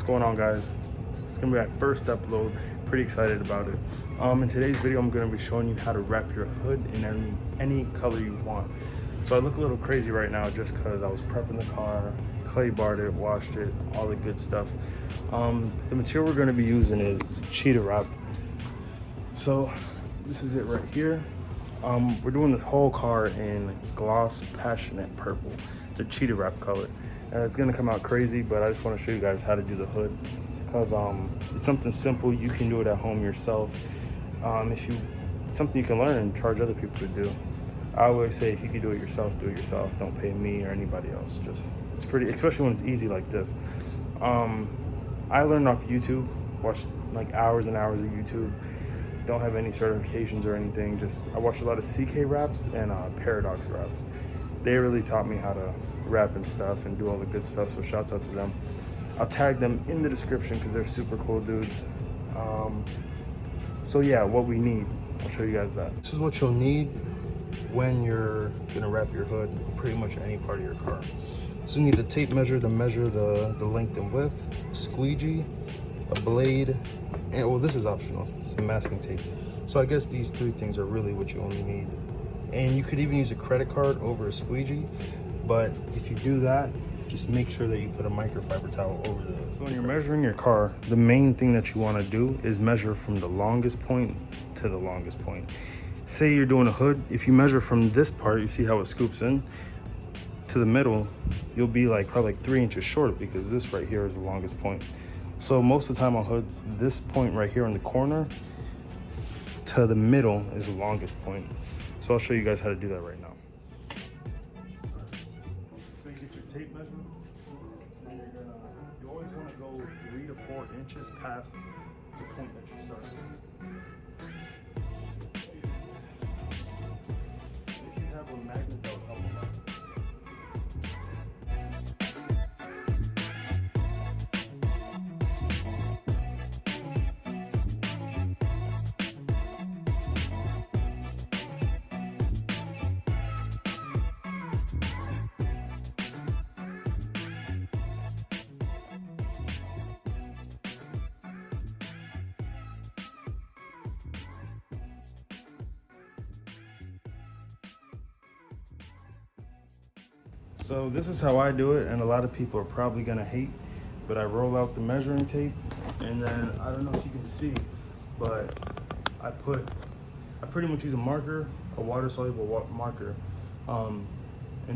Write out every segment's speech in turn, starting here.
going on, guys? It's gonna be my first upload. Pretty excited about it. In today's video, I'm gonna be showing you how to wrap your hood in any color you want. So I look a little crazy right now just because I was prepping the car, clay barred it, washed it, all the good stuff. The material we're gonna be using is cheetah wrap. So this is it right here. We're doing this whole car in gloss passionate purple. It's a cheetah wrap color. And it's gonna come out crazy, but I just wanna show you guys how to do the hood. Because it's something simple, you can do it at home yourself. It's something you can learn and charge other people to do. I always say if you can do it yourself, do it yourself. Don't pay me or anybody else. It's pretty, especially when it's easy like this. I learned off YouTube, watched like hours and hours of YouTube. Don't have any certifications or anything. I watched a lot of CK wraps and Paradox wraps. They really taught me how to wrap and stuff and do all the good stuff. So shouts out to them. I'll tag them in the description because they're super cool dudes. So yeah, what we need, I'll show you guys that. This is what you'll need when you're gonna wrap your hood in pretty much any part of your car. So you need a tape measure to measure the length and width, a squeegee, a blade, and well, this is optional, some masking tape. So I guess these three things are really what you only need. And you could even use a credit card over a squeegee, but if you do that, just make sure that you put a microfiber towel over the... So when you're measuring your car, the main thing that you want to do is measure from the longest point to the longest point. Say you're doing a hood, if you measure from this part, you see how it scoops in to the middle, you'll be probably 3 inches short because this right here is the longest point. So most of the time on hoods, this point right here in the corner to the middle is the longest point. So I'll show you guys how to do that right now. So you get your tape measure, and you always want to go 3 to 4 inches past the point that you start. If you have a magnet, that'll help a lot. So this is how I do it, and a lot of people are probably gonna hate, but I roll out the measuring tape, and then I don't know if you can see, but I pretty much use a marker, a water-soluble marker, and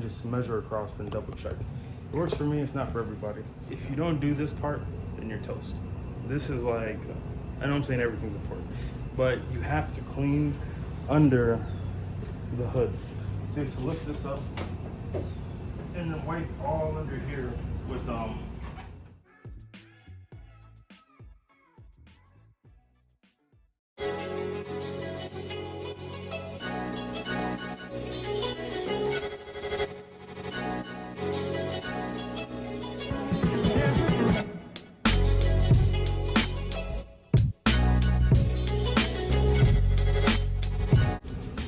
just measure across and double check. It works for me, it's not for everybody. If you don't do this part, then you're toast. This is I know I'm saying everything's important, but you have to clean under the hood. So you have to lift this up, and then wipe all under here with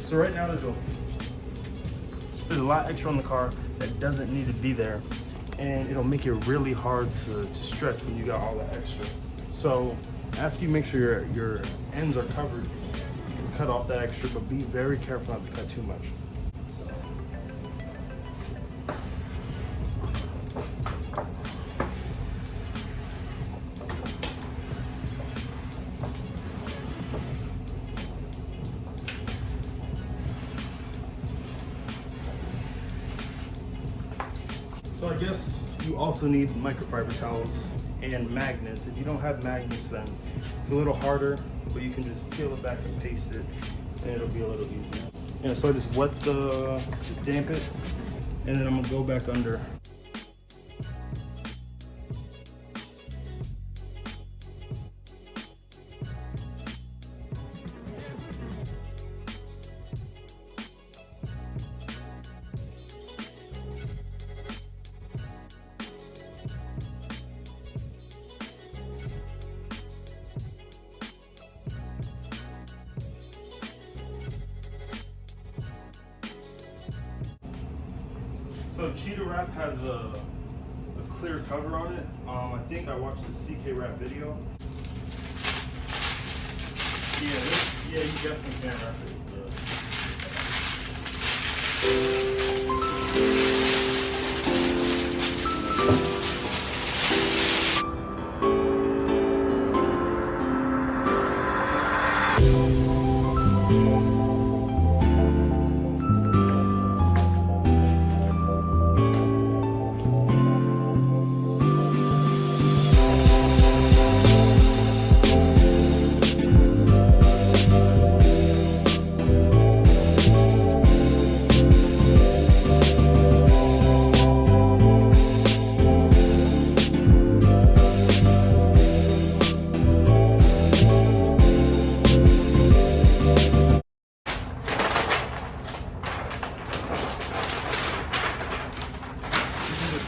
So right now there's a lot extra on the car that doesn't need to be there, and it'll make it really hard to stretch when you got all that extra. So after you make sure your ends are covered, you can cut off that extra, but be very careful not to cut too much. So I guess you also need microfiber towels and magnets. If you don't have magnets, then it's a little harder, but you can just peel it back and paste it, and it'll be a little easier. Yeah, so I just just damp it, and then I'm gonna go back under. So cheetah wrap has a clear cover on it. I think I watched the CK wrap video. Yeah, you definitely can wrap it.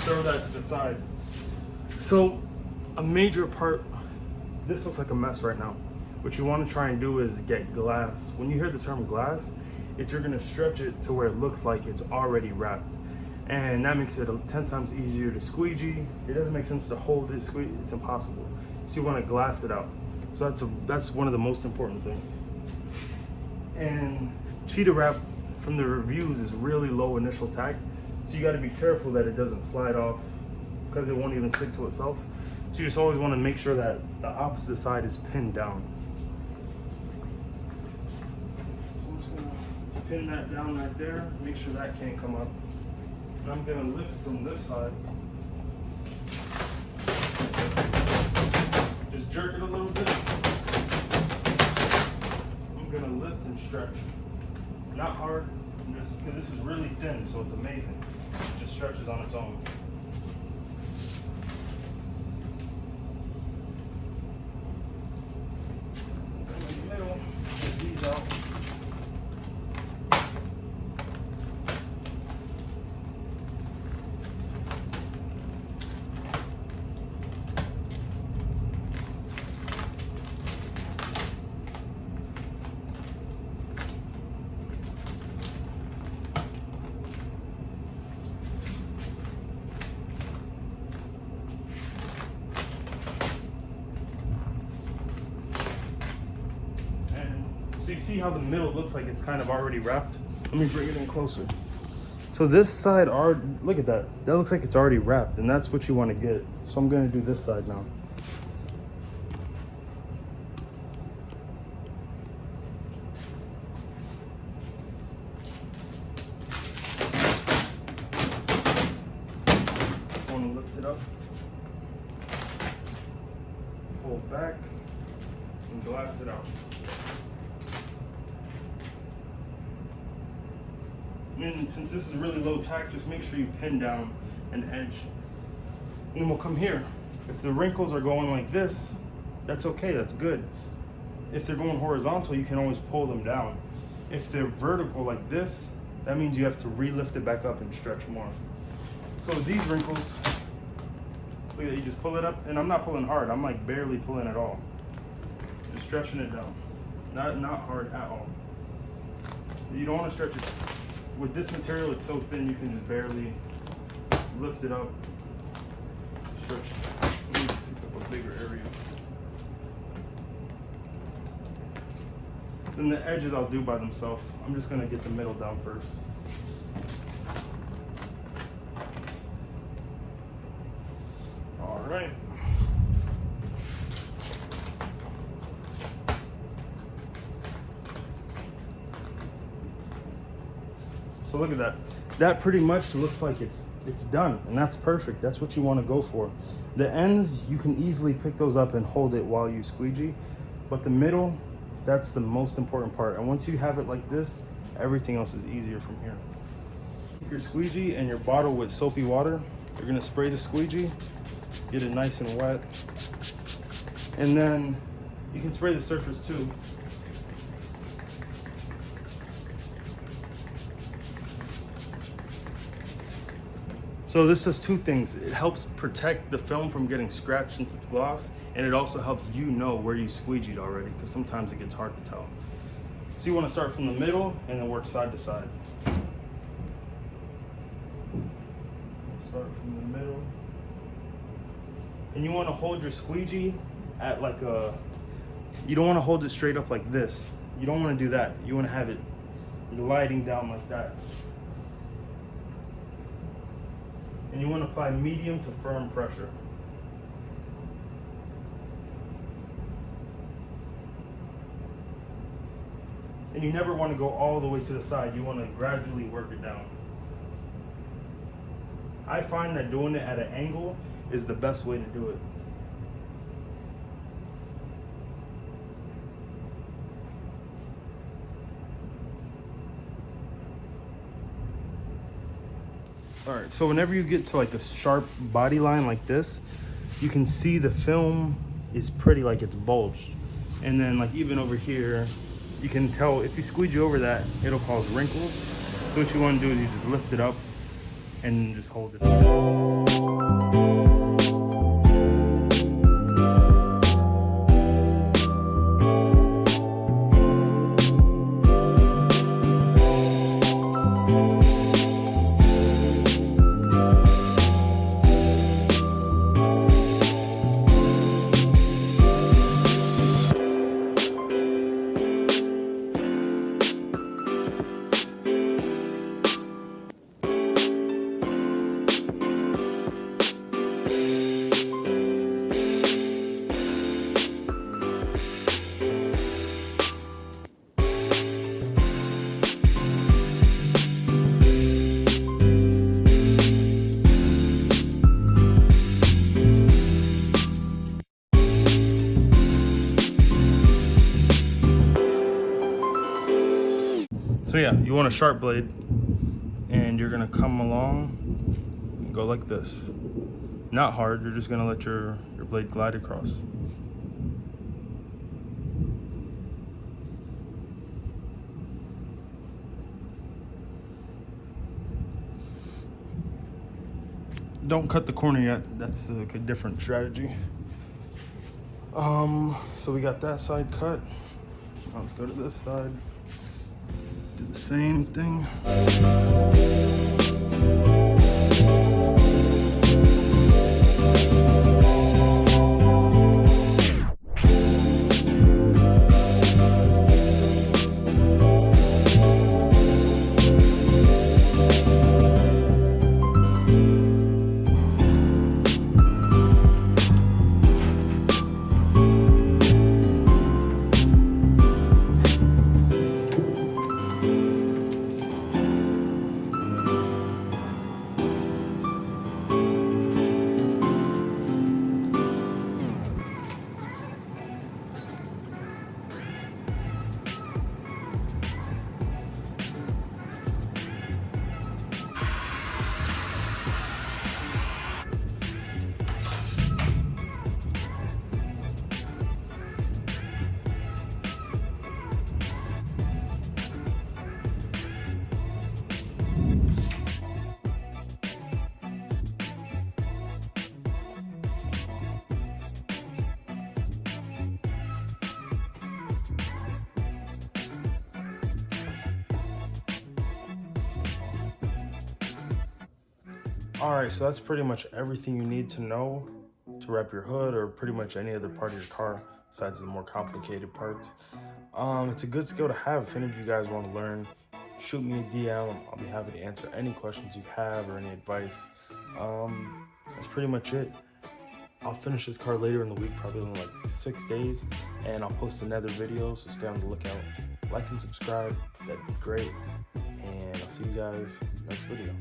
Throw that to the side. So a major part, this looks like a mess right now. What you want to try and do is get glass. When you hear the term glass, you're going to stretch it to where it looks like it's already wrapped. And that makes it 10 times easier to squeegee. It doesn't make sense to hold it, squeeze, it's impossible. So you want to glass it out. So that's one of the most important things. And cheetah wrap from the reviews is really low initial tack. So you got to be careful that it doesn't slide off because it won't even stick to itself. So you just always want to make sure that the opposite side is pinned down. So I'm just going to pin that down right there, make sure that can't come up. And I'm going to lift from this side. Just jerk it a little bit. I'm going to lift and stretch. Not hard. Because this is really thin, so it's amazing. It just stretches on its own. In the middle, get these out. So you see how the middle looks like it's kind of already wrapped? Let me bring it in closer. So this side, look at that. That looks like it's already wrapped, and that's what you want to get. So I'm going to do this side now. I want to lift it up, pull back, and glass it out. And since this is really low tack, just make sure you pin down an edge. And then we'll come here. If the wrinkles are going like this, that's okay, that's good. If they're going horizontal, you can always pull them down. If they're vertical like this, that means you have to re-lift it back up and stretch more. So these wrinkles, look at, you just pull it up, and I'm not pulling hard, I'm like barely pulling at all. Just stretching it down. Not hard at all. You don't want to stretch it. With this material, it's so thin you can just barely lift it up, stretch. Let me pick up a bigger area. Then the edges I'll do by themselves. I'm just gonna get the middle down first. All right. So look at that. That pretty much looks like it's done, and that's perfect. That's what you want to go for. The ends, you can easily pick those up and hold it while you squeegee, but the middle, that's the most important part. And once you have it like this, everything else is easier from here. Take your squeegee and your bottle with soapy water. You're gonna spray the squeegee, get it nice and wet, and then you can spray the surface too. So this does two things. It helps protect the film from getting scratched since it's gloss, and it also helps you know where you squeegeed already, because sometimes it gets hard to tell. So you want to start from the middle and then work side to side. Start from the middle And you want to hold your squeegee at like a, you don't want to hold it straight up like this. You don't want to do that. You want to have it gliding down like that. And you want to apply medium to firm pressure. And you never want to go all the way to the side. You want to gradually work it down. I find that doing it at an angle is the best way to do it. All right, so whenever you get to like a sharp body line like this, you can see the film is pretty, like it's bulged. And then like even over here, you can tell if you squeegee over that, it'll cause wrinkles. So what you want to do is you just lift it up and just hold it. So yeah, you want a sharp blade, and you're gonna come along and go like this. Not hard, you're just gonna let your blade glide across. Don't cut the corner yet, that's like a different strategy. So we got that side cut. Now let's go to this side. Do the same thing. All right, so that's pretty much everything you need to know to wrap your hood or pretty much any other part of your car besides the more complicated parts. It's a good skill to have. If any of you guys want to learn, shoot me a DM. I'll be happy to answer any questions you have or any advice. That's pretty much it. I'll finish this car later in the week, probably in like 6 days, and I'll post another video, so stay on the lookout. Like and subscribe, that'd be great. And I'll see you guys next video.